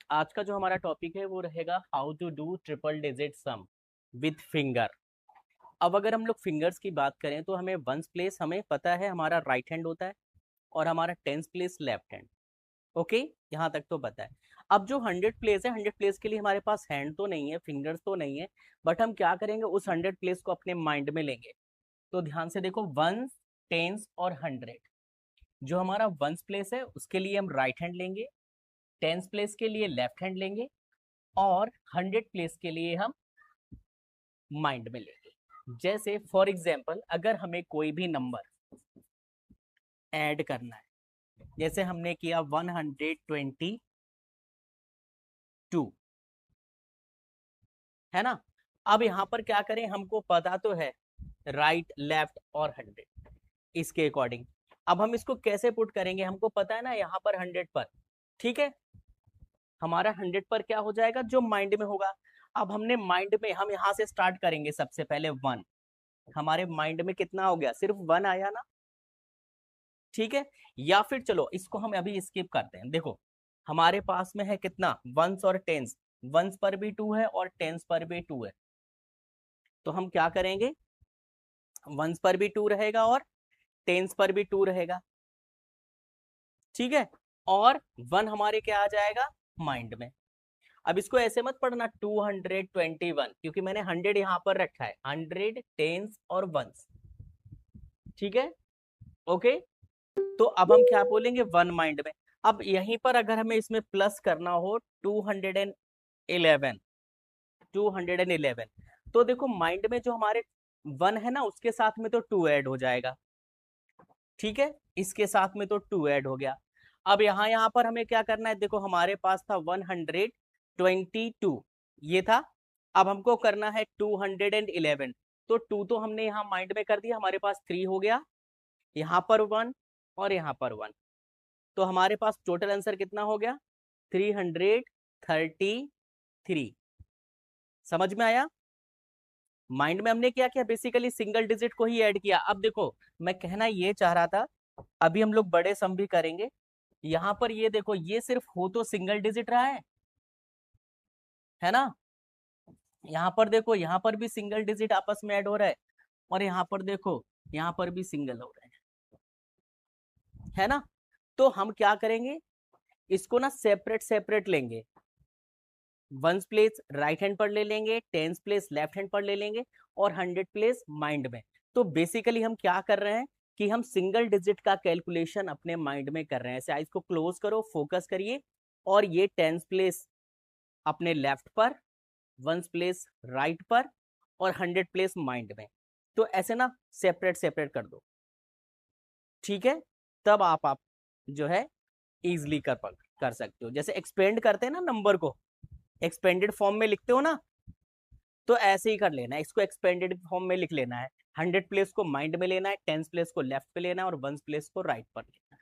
आज का जो हमारा टॉपिक है वो रहेगा how to do triple digit sum with finger. अब अगर हम लोग फिंगर्स की बात करें तो हमें वंस प्लेस हमें पता है हमारा राइट हैंड होता है और हमारा tens place left hand. Okay, यहाँ तक तो पता है। अब जो 100 प्लेस है, 100 प्लेस के लिए हमारे पास हैंड तो नहीं है, फिंगर्स तो नहीं है, बट हम क्या करेंगे, उस 100 प्लेस को अपने माइंड में लेंगे। तो ध्यान से देखो, वंस, टेंस और 100। जो हमारा वंस प्लेस है उसके लिए हम राइट हैंड लेंगे, टेंस प्लेस के लिए लेफ्ट हैंड लेंगे और 100 प्लेस के लिए हम माइंड में लेंगे। जैसे फॉर एग्जाम्पल, अगर हमें कोई भी नंबर ऐड करना है, जैसे हमने किया 122, है ना। अब यहाँ पर क्या करें, हमको पता तो है राइट, लेफ्ट और 100, इसके अकॉर्डिंग। अब हम इसको कैसे पुट करेंगे, हमको पता है ना यहाँ पर 100 पर, ठीक है। हमारा 100 पर क्या हो जाएगा, जो माइंड में होगा। अब हमने माइंड में, हम यहाँ से स्टार्ट करेंगे, सबसे पहले 1। हमारे माइंड में कितना हो गया, सिर्फ 1 आया ना, ठीक है। या फिर चलो इसको हम अभी स्किप करते हैं। देखो हमारे पास में है कितना, वंस और टेंस। वंस पर भी 2 है और टेंस पर भी 2 है। तो हम क्या करेंगे, वंस पर भी 2 रहेगा और टेंस पर भी 2 रहेगा, ठीक है। और 1 हमारे क्या आ जाएगा, माइंड में। अब इसको ऐसे मत पढ़ना 221, क्योंकि मैंने 100 यहाँ पर रखा है, 100 टेंस और वंस, ठीक है। ओके, तो अब हम क्या बोलेंगे, 1 माइंड में। अब यहीं पर अगर हमें इसमें प्लस करना हो, 211, 211, तो देखो माइंड में जो हमारे 1 है ना, उसके साथ में तो 2 ऐड हो जाएगा, ठीक है। इसके साथ में तो 2 ऐड हो गया। अब यहाँ पर हमें क्या करना है, देखो हमारे पास था 122, ये था। अब हमको करना है 211, तो 2 तो हमने यहाँ माइंड में कर दिया, हमारे पास 3 हो गया, यहाँ पर 1 और यहाँ पर 1। तो हमारे पास टोटल आंसर कितना हो गया, 333। समझ में आया। माइंड में हमने क्या किया, बेसिकली सिंगल डिजिट को ही ऐड किया। अब देखो, मैं कहना ये चाह रहा था, अभी हम लोग बड़े सम भी करेंगे। यहाँ पर ये देखो, ये सिर्फ हो तो सिंगल डिजिट रहा है ना। यहाँ पर देखो, यहाँ पर भी सिंगल डिजिट आपस में ऐड हो रहा है, और यहाँ पर देखो, यहाँ पर भी सिंगल हो रहा है ना। तो हम क्या करेंगे, इसको ना सेपरेट सेपरेट लेंगे। वंस प्लेस राइट हैंड पर ले लेंगे, टेंस प्लेस लेफ्ट हैंड पर ले लेंगे और 100 प्लेस माइंड में। तो बेसिकली हम क्या कर रहे हैं कि हम सिंगल डिजिट का कैलकुलेशन अपने माइंड में कर रहे हैं। ऐसे आइज को क्लोज करो, फोकस करिए, और ये टेंस प्लेस अपने लेफ्ट पर, वंस प्लेस राइट पर और 100 प्लेस माइंड में। तो ऐसे ना सेपरेट सेपरेट कर दो, ठीक है। तब आप जो है इजिली कर सकते हो। जैसे एक्सपेंड करते हैं ना नंबर को, एक्सपेंडेड फॉर्म में लिखते हो ना, तो ऐसे ही कर लेना है, इसको एक्सपेंडेड फॉर्म में लिख लेना है। 100 प्लेस को माइंड में लेना है, टेंस प्लेस को लेफ्ट पे लेना है और वंस प्लेस को राइट पर लेना है।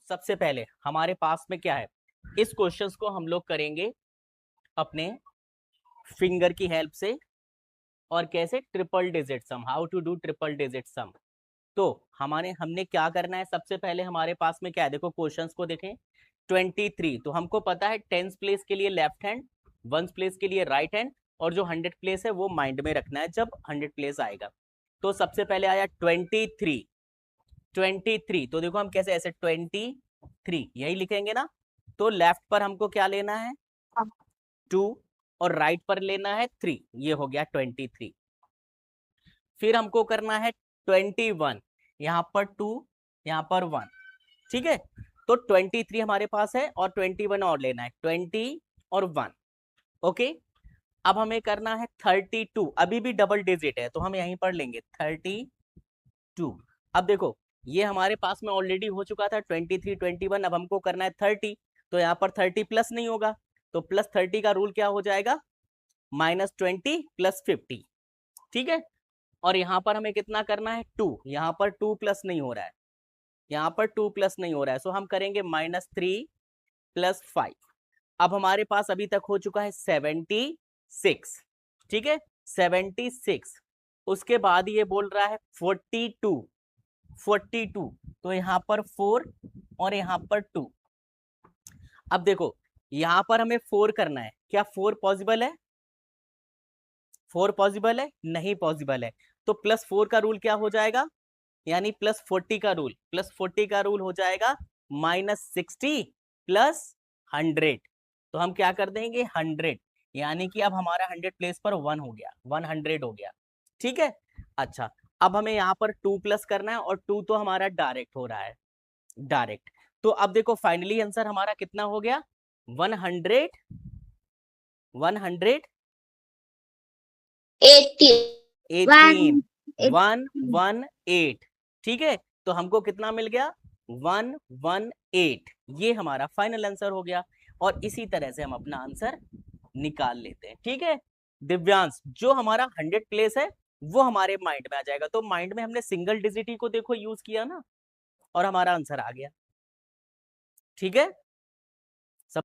सबसे पहले हमारे पास में क्या है, इस क्वेश्चन को हम लोग करेंगे अपने फिंगर की हेल्प से। और कैसे, triple digit sum, how to do triple digit sum. तो हमने क्या करना है, सबसे पहले हमारे पास में क्या है, देखो क्वेश्चंस को देखें। 23, तो हमको पता है टेंस प्लेस के लिए लेफ्ट हैंड, वंस प्लेस के लिए राइट हैंड, और जो 100 प्लेस है वो माइंड में रखना है जब 100 प्लेस आएगा। तो सबसे पहले आया 23, 23, तो देखो हम कैसे, ऐसे 23 यही लिखेंगे ना। तो लेफ्ट पर हमको क्या लेना है, 2, और राइट पर लेना है 3, ये हो गया 23। फिर हमको करना है 21, यहाँ पर 2, यहाँ पर 1, ठीक है। तो 23 हमारे पास है और 21 और लेना है, 20 और 1। ओके, अब हमें करना है 32, अभी भी डबल डिजिट है तो हम यहीं पर लेंगे 32। अब देखो, ये हमारे पास में ऑलरेडी हो चुका था 23, 21, अब हमको करना है 30। तो यहाँ पर 30 प्लस नहीं होगा, तो प्लस 30 का रूल क्या हो जाएगा, -20 + 50, ठीक है। और यहाँ पर हमें कितना करना है, 2, यहाँ पर 2 प्लस नहीं हो रहा है, यहाँ पर 2 प्लस नहीं हो रहा है, सो हम करेंगे -3 + 5। अब हमारे पास अभी तक हो चुका है 76, ठीक है, 76। उसके बाद ये बोल रहा है 42, 42, तो यहाँ पर 4 और यहाँ पर 2। अब देखो, यहां पर हमें 4 करना है, क्या 4 पॉसिबल है? 4 पॉसिबल है? नहीं पॉसिबल है। तो +4 का रूल क्या हो जाएगा, यानी +40 का रूल, +40 का रूल हो जाएगा -60 +100। तो हम क्या कर देंगे 100, यानी कि अब हमारा 100 प्लेस पर 1 हो गया, 100 हो गया। ठीक है। अच्छा, अब हमें यहाँ पर 2 प्लस करना है, और 2 तो हमारा डायरेक्ट हो रहा है, डायरेक्ट। तो अब देखो फाइनली आंसर हमारा कितना हो गया, 100 100 80 18 118। ठीक है, तो हमको कितना मिल गया, 118। ये हमारा फाइनल आंसर हो गया, और इसी तरह से हम अपना आंसर निकाल लेते हैं। ठीक है दिव्यांश, जो हमारा 100 प्लेस है वो हमारे माइंड में आ जाएगा। तो माइंड में हमने सिंगल डिजिट को देखो यूज किया ना, और हमारा आंसर आ गया। ठीक है।